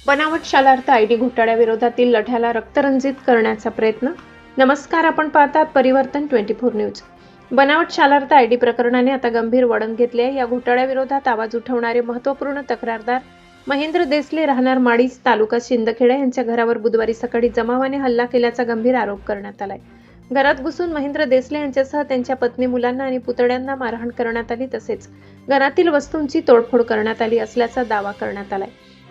बनावट शालार्थ आयडी घोटाळ्याविरोधातील लढ्याला रक्तरंजित करण्याचा प्रयत्न. नमस्कार, आपण पाहतात परिवर्तन 24 न्यूज. बनावट शालार्थ आयडी प्रकरणाने आता गंभीर वळण घेतले आहे. या घोटाळ्याविरोधात आवाज उठवणारे महत्त्वपूर्ण तक्रारदार महेंद्र देसले, राहणार माळीज, तालुका शिंदखेडा यांच्या घरावर बुधवारी सकाळी जमावाने हल्ला केल्याचा गंभीर आरोप करण्यात आलाय. घरात घुसून महेंद्र देसले यांच्यासह त्यांच्या पत्नी, मुलांना आणि पुतण्यांना मारहाण करण्यात आली, तसेच घरातील वस्तूंची तोडफोड करण्यात आली असल्याचा दावा करण्यात आलाय.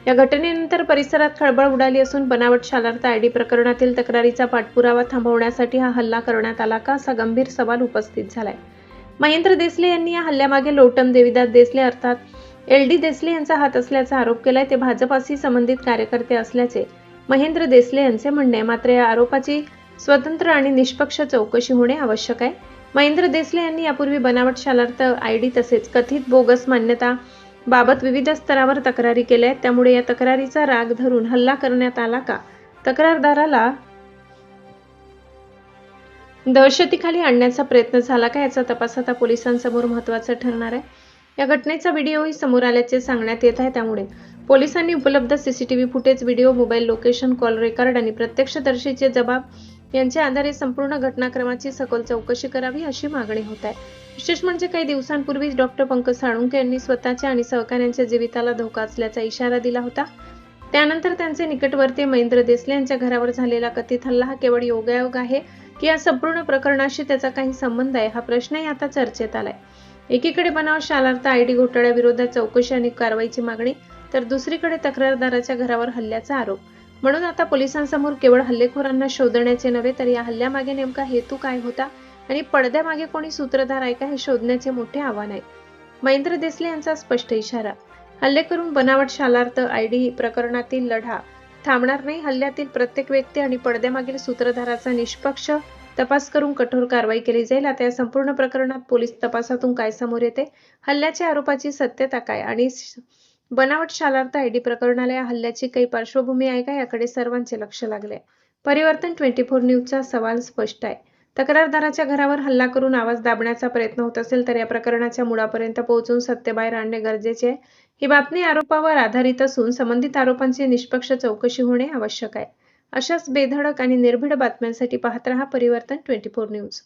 या घटनेनंतर परिसरात खळबळ उडाली असून बनावट शालार्थ आयडी प्रकरणातील तक्रारीचा पाठपुरावा थांबवण्यासाठी हा हल्ला करण्यात आला का, असा गंभीर सवाल उपस्थित झालाय. महेंद्र देसले यांनी या हल्ल्यामागे लोटम देविदास देसले अर्थात LD देसले यांचा हात असल्याचा आरोप केलाय. ते भाजपाशी संबंधित कार्यकर्ते असल्याचे महेंद्र देसले यांचे म्हणणे आहे. मात्र या आरोपाची स्वतंत्र आणि निष्पक्ष चौकशी होणे आवश्यक आहे. महेंद्र देसले यांनी यापूर्वी बनावट शालार्थ आयडी तसेच कथित बोगस मान्यता बाबत विविध स्तरावर तक्रारी केल्या आहेत. त्यामुळे या तक्रारीचा राग धरून हल्ला करण्यात आला का, तक्रारदाराला दहशतीखाली आणण्याचा प्रयत्न झाला का, याचा तपास आता पोलिसांसमोर महत्त्वाचा ठरणार आहे. या घटनेचा व्हिडिओही समोर आल्याचे सांगण्यात येत आहे. त्यामुळे पोलिसांनी उपलब्ध CCTV footage, video, mobile location, call record आणि प्रत्यक्षदर्शीचे जबाब यांच्या आधारे संपूर्ण घटनाक्रमाची सखोल चौकशी करावी, अशी मागणी होत आहे. विशेष म्हणजे काही दिवसांपूर्वीच डॉक्टर पंकज साळुंखे यांनी स्वतःच्या आणि सहकाऱ्यांच्या जीविताला धोका असल्याचा इशारा दिला होता. त्यानंतर त्यांचे निकटवर्ती महेंद्र देसले यांच्या घरावर झालेला कथित हल्ला हा केवळ योगायोग आहे की या संपूर्ण प्रकरणाशी त्याचा काही संबंध आहे, हा प्रश्नही आता चर्चेत आलाय. एकीकडे बनावट शालार्थ आयडी घोटाळ्याविरोधात चौकशी आणि कारवाईची मागणी, तर दुसरीकडे तक्रारदाराच्या घरावर हल्ल्याचा आरोप. म्हणून आता पोलिसांसमोर केवळ हल्लेखोरांना शोधण्याचे नव्हे, तर या हल्ल्यामागे नेमका हेतू काय होता आणि पडद्यामागे कोणी सूत्रधार आहे का, हे शोधण्याचे मोठे आव्हान आहे. महेंद्र देसले यांचा स्पष्ट इशारा. हल्लेकरून बनावट शालार्थ आयडी प्रकरणातील लढा थांबणार नाही. हल्ल्यातील प्रत्येक व्यक्ती आणि पडद्यामागील सूत्रधाराचा निष्पक्ष तपास करून कठोर कारवाई केली जाईल. आता या संपूर्ण प्रकरणात पोलीस तपासातून काय समोर येते, हल्ल्याच्या आरोपाची सत्यता काय आणि बनावट शालार्थ आयडी प्रकरणाला या हल्ल्याची काही पार्श्वभूमी आहे का, याकडे सर्वांचे लक्ष लागले. परिवर्तन 24 न्यूजचा सवाल स्पष्ट आहे. तक्रारदाराच्या घरावर हल्ला करून आवाज दाबण्याचा प्रयत्न होत असेल तर या प्रकरणाच्या मुळापर्यंत पोहोचून सत्य बाहेर आणणे गरजेचे आहे. ही बातमी आरोपावर आधारित असून संबंधित आरोपांची निष्पक्ष चौकशी होणे आवश्यक आहे. अशाच बेधडक आणि निर्भीड बातम्यांसाठी पाहत रहा परिवर्तन 24 न्यूज.